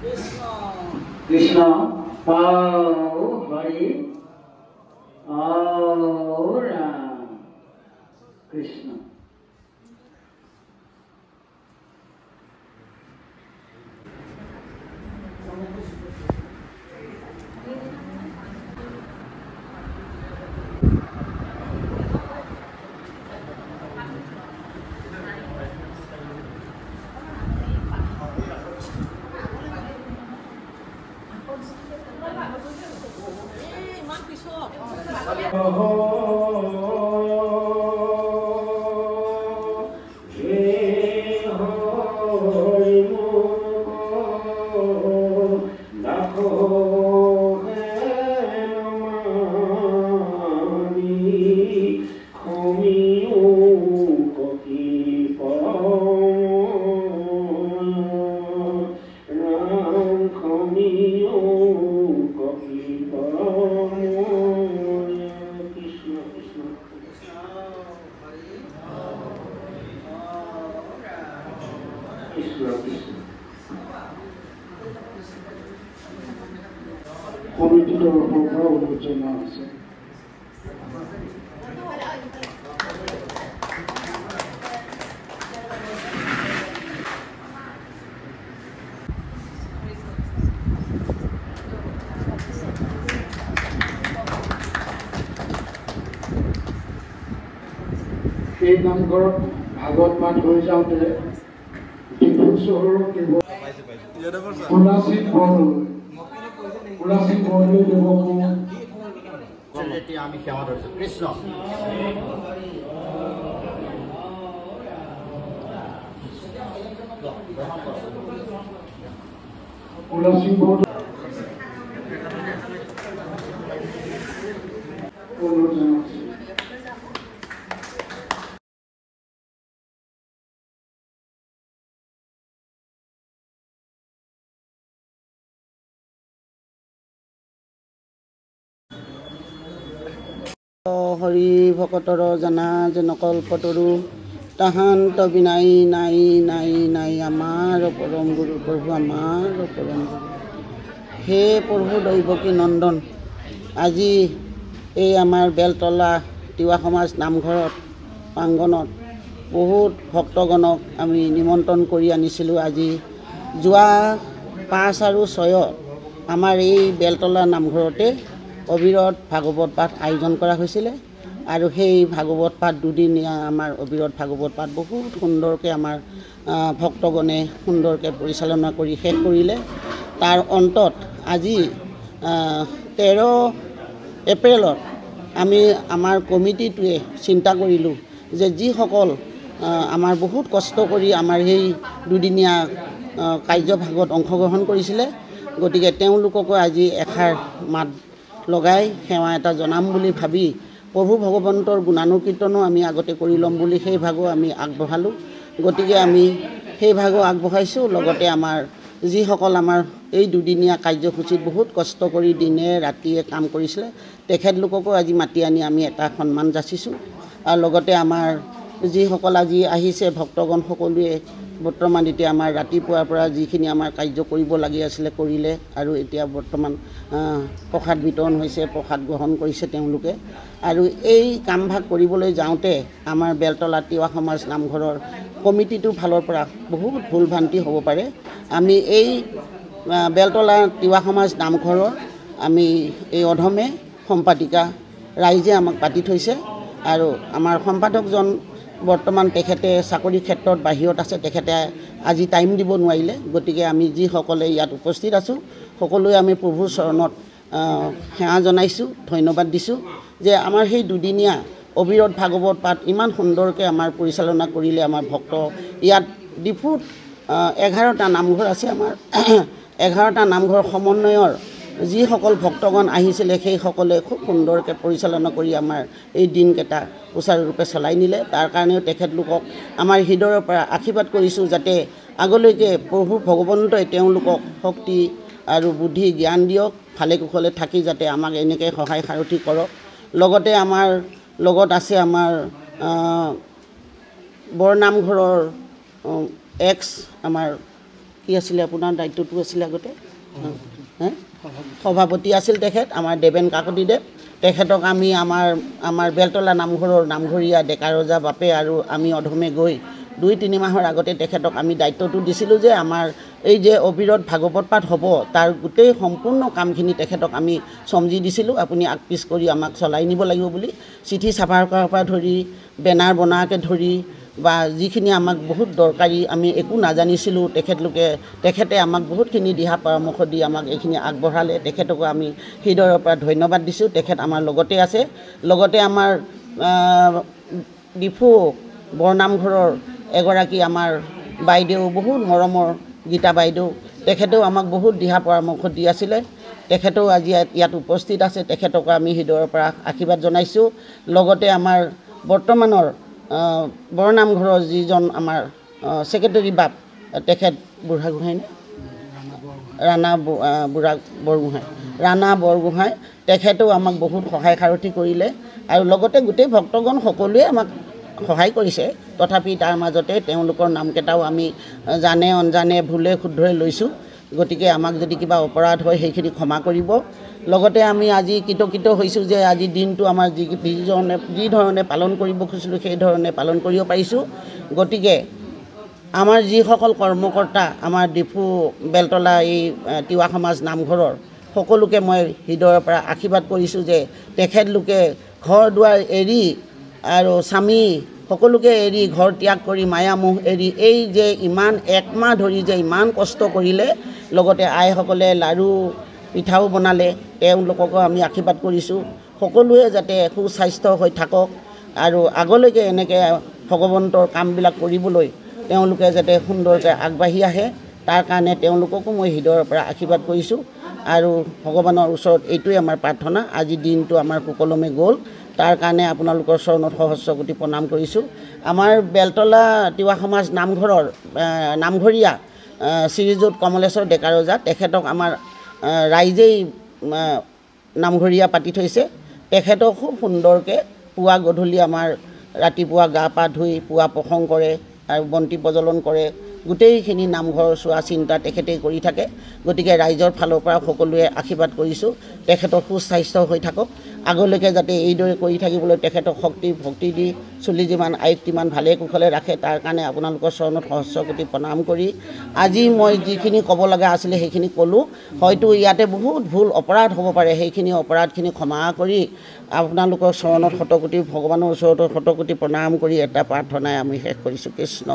कृष्ण आओ हरि आओ राम कृष्ण এই নামঘৰত ভাগৱত পাঠ হৈ যাওঁতে ডিব্ৰু চহৰৰ কেৱল উলাসিং বৰলৈ দেৱকো আমি সেৱা ধৰিছোঁ কৃষ্ণ উলাসিং বৰ হৰি ভকতৰ জানা যেন কল্পতৰু তাহান্ত বিনাই নাই নাই নাই আমাৰ পৰম গুৰু প্ৰভু আমাৰ পৰম গুৰু হে প্ৰভু দৈৱকী নন্দন আজি এই আমাৰ বেলতলা তিৱা সমাজ নামঘৰত প্ৰাংগণত বহুত ভক্তগণক আমি নিমন্ত্ৰণ কৰি আনিছিলোঁ। আজি যোৱা 5 আৰু 6 আমাৰ এই বেলতলা নামঘৰতে অবিৰত ভাগৱত পাঠ আয়োজন কৰা হৈছিলে আৰু সেই ভাগৱত পাঠ দুদিনীয়া আমাৰ অবিৰত ভাগৱত পাঠ বহুত সুন্দৰকৈ আমাৰ ভক্তগণে সুন্দৰকৈ পৰিচালনা কৰি শেষ কৰিলে। তাৰ অন্তত আজি 13 এপ্ৰিলত আমি আমাৰ কমিটিটোৱে চিন্তা কৰিলোঁ যে যিসকল আমাৰ বহুত কষ্ট কৰি আমাৰ সেই দুদিনীয়া কাৰ্যভাগত অংশগ্ৰহণ কৰিছিলে গতিকে তেওঁলোককো আজি এষাৰ মাত লগাই সেৱা এটা জনাম বুলি ভাবি প্ৰভু ভগৱন্তৰ গুণানুকীৰ্তনো আমি আগতে কৰি ল'ম বুলি সেই ভাগো আমি আগবঢ়ালোঁ। গতিকে আমি সেই ভাগো আগবঢ়াইছোঁ। লগতে আমাৰ যিসকল আমাৰ এই দুদিনীয়া কাৰ্যসূচীত বহুত কষ্ট কৰি দিনে ৰাতিয়ে কাম কৰিছিলে তেখেতলোককো আজি মাতি আনি আমি এটা সন্মান যাচিছোঁ। আৰু লগতে আমাৰ যিসকল আজি আহিছে ভক্তগণ সকলোৱে বৰ্তমান এতিয়া আমাৰ ৰাতিপুৱাৰ পৰা যিখিনি আমাৰ কাৰ্য কৰিব লাগি আছিলে কৰিলে আৰু এতিয়া বৰ্তমান প্ৰসাদ বিতৰণ হৈছে, প্ৰসাদ গ্ৰহণ কৰিছে তেওঁলোকে। আৰু এই কামভাগ কৰিবলৈ যাওঁতে আমাৰ বেলতলা তিৱা সমাজ নামঘৰৰ কমিটিটোৰ ফালৰ পৰা বহুত ভুল ভ্ৰান্তি হ'ব পাৰে। আমি এই বেলতলা তিৱা সমাজ নামঘৰৰ আমি এই অধমে সম্পাদিকা ৰাইজে আমাক পাতি থৈছে আৰু আমাৰ সম্পাদকজন বৰ্তমান তেখেতে চাকৰি ক্ষেত্ৰত বাহিৰত আছে, তেখেতে আজি টাইম দিব নোৱাৰিলে। গতিকে আমি যিসকলে ইয়াত উপস্থিত আছোঁ সকলোৱে আমি প্ৰভুৰ চৰণত সেৱা জনাইছোঁ, ধন্যবাদ দিছোঁ যে আমাৰ সেই দুদিনীয়া অবিৰত ভাগৱত পাঠ ইমান সুন্দৰকৈ আমাৰ পৰিচালনা কৰিলে। আমাৰ ভক্ত ইয়াত ডিফুত 11টা নামঘৰ আছে। আমাৰ 11টা নামঘৰ সমন্বয়ৰ যিসকল ভক্তগণ আহিছিলে সেইসকলে খুব সুন্দৰকৈ পৰিচালনা কৰি আমাৰ এই দিনকেইটা সুচাৰুৰূপে চলাই নিলে। তাৰ কাৰণেও তেখেতলোকক আমাৰ হৃদয়ৰ পৰা আশীৰ্বাদ কৰিছোঁ যাতে আগলৈকে প্ৰভু ভগৱন্তই তেওঁলোকক শক্তি আৰু বুদ্ধি জ্ঞান দিয়ক, ভালে কুশলে থাকি যাতে আমাক এনেকৈ সহায় সাৰথি কৰক। লগতে আমাৰ লগত আছে আমাৰ বৰনামঘৰৰ আমাৰ কি আছিলে আপোনাৰ দায়িত্বটো আছিলে আগতে সভাপতি আছিল তেখেত আমাৰ দেৱেন কাকতিদেৱ তেখেতক আমি আমাৰ বেলতলা নামঘৰৰ নামঘৰীয়া ডেকা ৰজা বাপে আৰু আমি অধমে গৈ 2-3 মাহৰ আগতে তেখেতক আমি দায়িত্বটো দিছিলোঁ যে আমাৰ এই যে অবিৰত ভাগৱত পাঠ হ'ব তাৰ গোটেই সম্পূৰ্ণ কামখিনি তেখেতক আমি সমজি দিছিলোঁ আপুনি আগপিছ কৰি আমাক চলাই নিব লাগিব বুলি চিঠি ছাপাৰ কৰাৰ পৰা ধৰি বেনাৰ বনাকে ধৰি বা যিখিনি আমাক বহুত দৰকাৰী আমি একো নাজানিছিলোঁ তেখেতে আমাক বহুতখিনি দিহা পৰামৰ্শ দি আমাক এইখিনি আগবঢ়ালে তেখেতকো আমি হৃদয়ৰ পৰা ধন্যবাদ দিছোঁ তেখেত আমাৰ লগতে আছে লগতে আমাৰ ডিফু বৰনামঘৰৰ এগৰাকী আমাৰ বাইদেউ বহুত মৰমৰ গীতা বাইদেউ তেখেতেও আমাক বহুত দিহা পৰামৰ্শ দি আছিলে তেখেতেও আজি ইয়াত উপস্থিত আছে তেখেতকো আমি হৃদয়ৰ পৰা আশীৰ্বাদ জনাইছোঁ লগতে আমাৰ বৰ্তমানৰ বৰনামঘৰৰ যিজন আমাৰ ছেক্ৰেটাৰী বাপ তেখেত বুঢ়াগোহাঁই ৰাণা বৰগোহাঁই তেখেতেও আমাক বহুত সহায় সাৰথি কৰিলে আৰু লগতে গোটেই ভক্তগণ সকলোৱে আমাক সহায় কৰিছে তথাপি তাৰ মাজতে তেওঁলোকৰ নামকেইটাও আমি জানে অনজানে ভুলে শুদ্ধই লৈছোঁ গতিকে আমাক যদি কিবা অপৰাধ হয় সেইখিনি ক্ষমা কৰিব লগতে আমি আজি কৃতকৃত হৈছোঁ যে আজি দিনটো আমাৰ যি ধৰণে পালন কৰিব খুজিছিলোঁ সেই ধৰণে পালন কৰিব পাৰিছোঁ গতিকে আমাৰ যিসকল কৰ্মকৰ্তা আমাৰ ডিফু বেলতলা এই তিৱা সমাজ নামঘৰৰ সকলোকে মই হৃদয়ৰ পৰা আশীৰ্বাদ কৰিছোঁ যে তেখেতলোকে ঘৰ দুৱাৰ এৰি আৰু স্বামী সকলোকে এৰি ঘৰ ত্যাগ কৰি মায়ামোহ এৰি এই যে ইমান 1 মাহ ধৰি যে ইমান কষ্ট কৰিলে লগতে আইসকলে লাড়ু পিঠাও বনালে তেওঁলোককো আমি আশীৰ্বাদ কৰিছোঁ সকলোৱে যাতে সুস্বাস্থ্য হৈ থাকক আৰু আগলৈকে এনেকৈ ভগৱন্তৰ কামবিলাক কৰিবলৈ তেওঁলোকে যাতে সুন্দৰকৈ আগবাঢ়ি আহে তাৰ কাৰণে তেওঁলোককো মই হৃদয়ৰ পৰা আশীৰ্বাদ কৰিছোঁ আৰু ভগৱানৰ ওচৰত এইটোৱে আমাৰ প্ৰাৰ্থনা আজি দিনটো আমাৰ সুকলমে গ'ল তাৰ কাৰণে আপোনালোকৰ চৰণত সহস্ৰ কোটি প্ৰণাম কৰিছোঁ আমাৰ বেলতলা তিৱা সমাজ নামঘৰৰ নামঘৰীয়া শ্ৰীযুত কমলেশ্বৰ ডেকা ৰজা তেখেতক আমাৰ ৰাইজেই নামঘৰীয়া পাতি থৈছে তেখেতক খুব সুন্দৰকৈ পুৱা গধূলি আমাৰ ৰাতিপুৱা গা পা ধুই পুৱা প্ৰসংগ কৰে আৰু বন্তি প্ৰজ্বলন কৰে গোটেইখিনি নামঘৰ চোৱা চিন্তা তেখেতেই কৰি থাকে গতিকে ৰাইজৰ ফালৰ পৰা সকলোৱে আশীৰ্বাদ কৰিছোঁ তেখেতৰ সুস্বাস্থ্য হৈ থাকক আগলৈকে যাতে এইদৰে কৰি থাকিবলৈ তেখেতক শক্তি ভক্তি দি চুলি যিমান আয়ুক্তিমান ভালে কুশলে ৰাখে তাৰ কাৰণে আপোনালোকৰ চৰণত সহস্ৰ কোটি প্ৰণাম কৰি আজি মই যিখিনি ক'ব লগা আছিলে সেইখিনি ক'লোঁ হয়তো ইয়াতে বহুত ভুল অপৰাধ হ'ব পাৰে সেইখিনি অপৰাধখিনি ক্ষমা কৰি আপোনালোকৰ চৰণত শতকোটি ভগৱানৰ ওচৰত শতকোটি প্ৰণাম কৰি এটা প্ৰাৰ্থনাই আমি শেষ কৰিছোঁ কৃষ্ণ